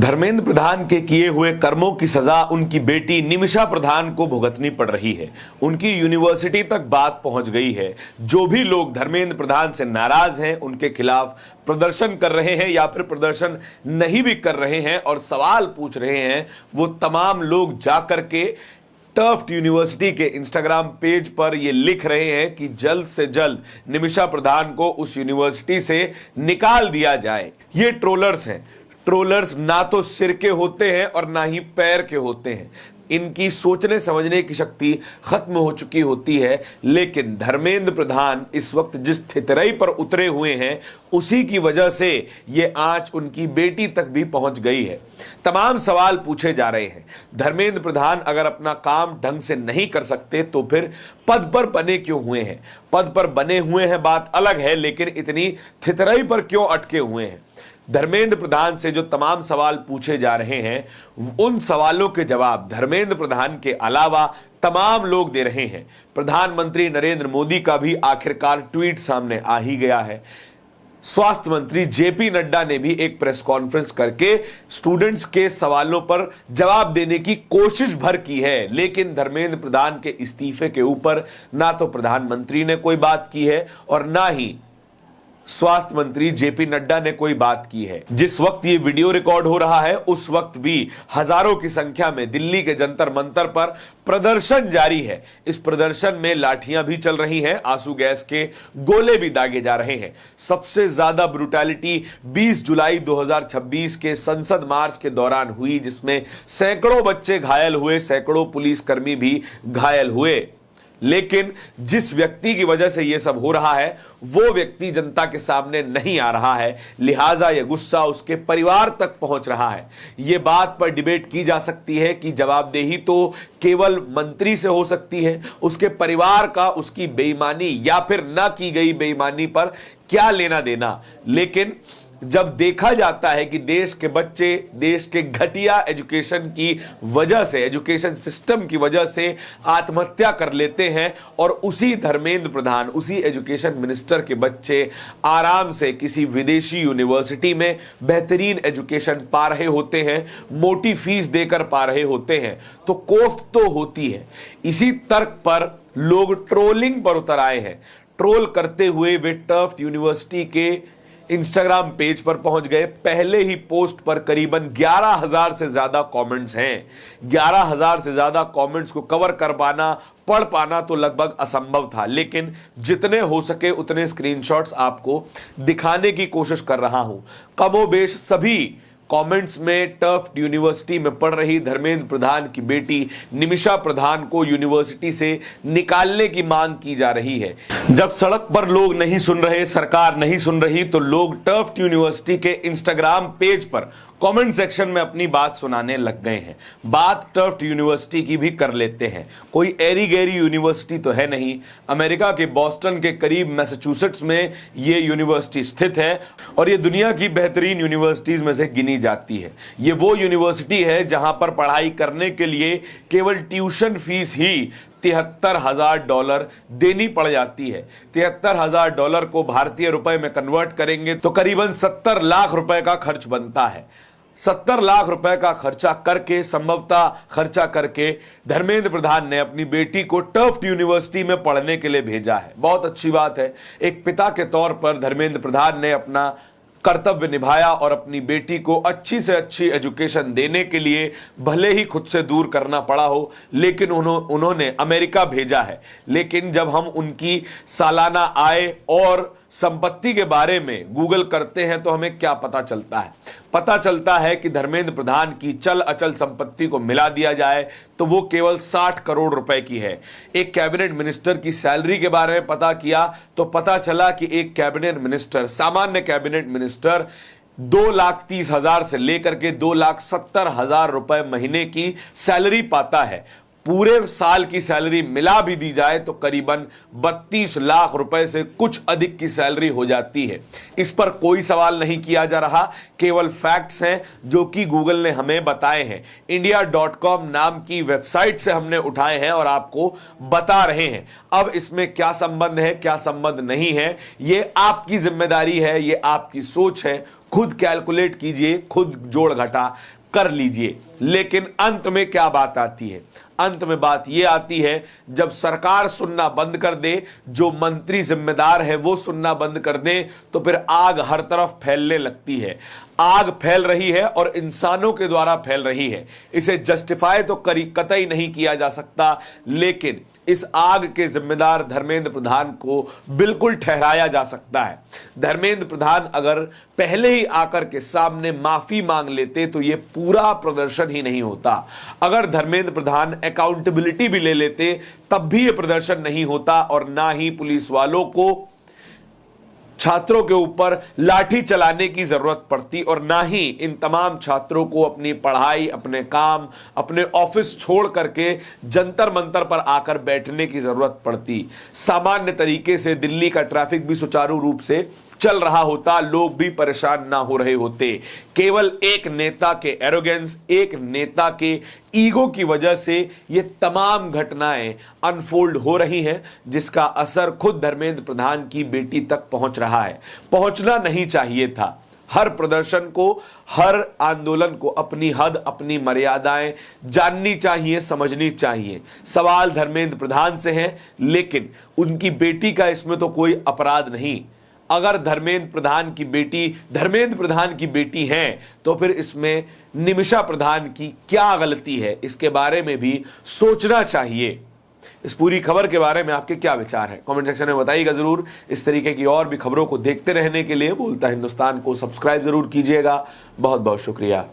धर्मेंद्र प्रधान के किए हुए कर्मों की सजा उनकी बेटी निमिषा प्रधान को भुगतनी पड़ रही है। उनकी यूनिवर्सिटी तक बात पहुंच गई है। जो भी लोग धर्मेंद्र प्रधान से नाराज हैं, उनके खिलाफ प्रदर्शन कर रहे हैं या फिर प्रदर्शन नहीं भी कर रहे हैं और सवाल पूछ रहे हैं, वो तमाम लोग जाकर के टफ्ट यूनिवर्सिटी के इंस्टाग्राम पेज पर यह लिख रहे हैं कि जल्द से जल्द निमिषा प्रधान को उस यूनिवर्सिटी से निकाल दिया जाए। ये ट्रोलर्स हैं। ट्रोलर्स ना तो सिर के होते हैं और ना ही पैर के होते हैं। इनकी सोचने समझने की शक्ति खत्म हो चुकी होती है। लेकिन धर्मेंद्र प्रधान इस वक्त जिस थितरई पर उतरे हुए हैं, उसी की वजह से ये आंच उनकी बेटी तक भी पहुंच गई है। तमाम सवाल पूछे जा रहे हैं। धर्मेंद्र प्रधान अगर अपना काम ढंग से नहीं कर सकते तो फिर पद पर बने क्यों हुए हैं? पद पर बने हुए हैं बात अलग है, लेकिन इतनी थितरई पर क्यों अटके हुए हैं? धर्मेंद्र प्रधान से जो तमाम सवाल पूछे जा रहे हैं, उन सवालों के जवाब धर्मेंद्र प्रधान के अलावा तमाम लोग दे रहे हैं। प्रधानमंत्री नरेंद्र मोदी का भी आखिरकार ट्वीट सामने आ ही गया है। स्वास्थ्य मंत्री जेपी नड्डा ने भी एक प्रेस कॉन्फ्रेंस करके स्टूडेंट्स के सवालों पर जवाब देने की कोशिश भर की है। लेकिन धर्मेंद्र प्रधान के इस्तीफे के ऊपर ना तो प्रधानमंत्री ने कोई बात की है और ना ही स्वास्थ्य मंत्री जेपी नड्डा ने कोई बात की है। जिस वक्त ये वीडियो रिकॉर्ड हो रहा है, उस वक्त भी हजारों की संख्या में दिल्ली के जंतर मंतर पर प्रदर्शन जारी है। इस प्रदर्शन में लाठियां भी चल रही हैं, आंसू गैस के गोले भी दागे जा रहे हैं। सबसे ज्यादा ब्रुटैलिटी 20 जुलाई 2026 के संसद मार्च के दौरान हुई, जिसमें सैकड़ों बच्चे घायल हुए, सैकड़ों पुलिसकर्मी भी घायल हुए। लेकिन जिस व्यक्ति की वजह से यह सब हो रहा है, वो व्यक्ति जनता के सामने नहीं आ रहा है, लिहाजा यह गुस्सा उसके परिवार तक पहुंच रहा है। यह बात पर डिबेट की जा सकती है कि जवाबदेही तो केवल मंत्री से हो सकती है, उसके परिवार का उसकी बेईमानी या फिर ना की गई बेईमानी पर क्या लेना देना। लेकिन जब देखा जाता है कि देश के बच्चे देश के घटिया एजुकेशन की वजह से, एजुकेशन सिस्टम की वजह से आत्महत्या कर लेते हैं और उसी धर्मेंद्र प्रधान, उसी एजुकेशन मिनिस्टर के बच्चे आराम से किसी विदेशी यूनिवर्सिटी में बेहतरीन एजुकेशन पा रहे होते हैं, मोटी फीस देकर पा रहे होते हैं, तो कोफ्त तो होती है। इसी तर्क पर लोग ट्रोलिंग पर उतर आए हैं। ट्रोल करते हुए वे टफ्ट यूनिवर्सिटी के इंस्टाग्राम पेज पर पहुंच गए। पहले ही पोस्ट पर करीबन 11,000 से ज्यादा कमेंट्स हैं। 11,000 से ज्यादा कमेंट्स को कवर कर पाना, पढ़ पाना तो लगभग असंभव था। लेकिन जितने हो सके उतने स्क्रीनशॉट्स आपको दिखाने की कोशिश कर रहा हूं। कमोबेश सभी कमेंट्स में टफ्ट यूनिवर्सिटी में पढ़ रही धर्मेंद्र प्रधान की बेटी निमिषा प्रधान को यूनिवर्सिटी से निकालने की मांग की जा रही है। जब सड़क पर लोग नहीं सुन रहे, सरकार नहीं सुन रही, तो लोग टफ्ट यूनिवर्सिटी के इंस्टाग्राम पेज पर कमेंट सेक्शन में अपनी बात सुनाने लग गए हैं। बात टफ्ट यूनिवर्सिटी की भी कर लेते हैं। कोई एरी गैरी यूनिवर्सिटी तो है नहीं। अमेरिका के बॉस्टन के करीब मैसाचुसेट्स में यह यूनिवर्सिटी स्थित है और यह दुनिया की बेहतरीन यूनिवर्सिटीज में से गिनी जाती है। यह वो यूनिवर्सिटी है जहां पर पढ़ाई करने के लिए केवल ट्यूशन फीस ही $73,000 देनी पड़ जाती है। $73,000 को भारतीय रुपए में कन्वर्ट करेंगे तो करीबन 70 लाख रुपए का खर्च बनता है। 70 लाख रुपए का खर्चा करके, संभवतः खर्चा करके, धर्मेंद्र प्रधान ने अपनी बेटी को टफ्ट यूनिवर्सिटी में पढ़ने के लिए भेजा है। बहुत अच्छी बात है। एक पिता के तौर पर धर्मेंद्र प्रधान ने अपना कर्तव्य निभाया और अपनी बेटी को अच्छी से अच्छी एजुकेशन देने के लिए भले ही खुद से दूर करना पड़ा हो, लेकिन उन्होंने अमेरिका भेजा है। लेकिन जब हम उनकी सालाना आय और संपत्ति के बारे में गूगल करते हैं तो हमें क्या पता चलता है? पता चलता है कि धर्मेंद्र प्रधान की चल अचल संपत्ति को मिला दिया जाए तो वो केवल 60 करोड़ रुपए की है। एक कैबिनेट मिनिस्टर की सैलरी के बारे में पता किया तो पता चला कि एक कैबिनेट मिनिस्टर, सामान्य कैबिनेट मिनिस्टर 2,30,000 से लेकर के 2,70,000 रुपए महीने की सैलरी पाता है। पूरे साल की सैलरी मिला भी दी जाए तो करीबन 32 लाख रुपए से कुछ अधिक की सैलरी हो जाती है। इस पर कोई सवाल नहीं किया जा रहा, केवल फैक्ट्स हैं जो कि गूगल ने हमें बताए हैं। India.com नाम की वेबसाइट से हमने उठाए हैं और आपको बता रहे हैं। अब इसमें क्या संबंध है, क्या संबंध नहीं है, ये आपकी जिम्मेदारी है, ये आपकी सोच है, खुद कैलकुलेट कीजिए, खुद जोड़ घटा कर लीजिए। लेकिन अंत में क्या बात आती है? अंत में बात यह आती है, जब सरकार सुनना बंद कर दे, जो मंत्री जिम्मेदार है वो सुनना बंद कर दे, तो फिर आग हर तरफ फैलने लगती है। आग फैल रही है और इंसानों के द्वारा फैल रही है। इसे जस्टिफाई तो कतई नहीं किया जा सकता, लेकिन इस आग के जिम्मेदार धर्मेंद्र प्रधान को बिल्कुल ठहराया जा सकता है। धर्मेंद्र प्रधान अगर पहले ही आकर के सामने माफी मांग लेते तो यह पूरा प्रदर्शन ही नहीं होता। अगर धर्मेंद्र प्रधान अकाउंटेबिलिटी भी ले लेते तब भी यह प्रदर्शन नहीं होता, और ना ही पुलिस वालों को छात्रों के ऊपर लाठी चलाने की जरूरत पड़ती, और ना ही इन तमाम छात्रों को अपनी पढ़ाई, अपने काम, अपने ऑफिस छोड़ करके जंतर मंतर पर आकर बैठने की जरूरत पड़ती। सामान्य तरीके से दिल्ली का ट्रैफिक भी सुचारू रूप से चल रहा होता, लोग भी परेशान ना हो रहे होते। केवल एक नेता के एरोगेंस, एक नेता के ईगो की वजह से ये तमाम घटनाएं अनफोल्ड हो रही हैं, जिसका असर खुद धर्मेंद्र प्रधान की बेटी तक पहुंच रहा है। पहुंचना नहीं चाहिए था। हर प्रदर्शन को, हर आंदोलन को अपनी हद, अपनी मर्यादाएं जाननी चाहिए, समझनी चाहिए। सवाल धर्मेंद्र प्रधान से है, लेकिन उनकी बेटी का इसमें तो कोई अपराध नहीं। अगर धर्मेंद्र प्रधान की बेटी है, तो फिर इसमें निमिषा प्रधान की क्या गलती है, इसके बारे में भी सोचना चाहिए। इस पूरी खबर के बारे में आपके क्या विचार हैं? कमेंट सेक्शन में बताइएगा जरूर। इस तरीके की और भी खबरों को देखते रहने के लिए बोलता हिंदुस्तान को सब्सक्राइब जरूर कीजिएगा। बहुत बहुत शुक्रिया।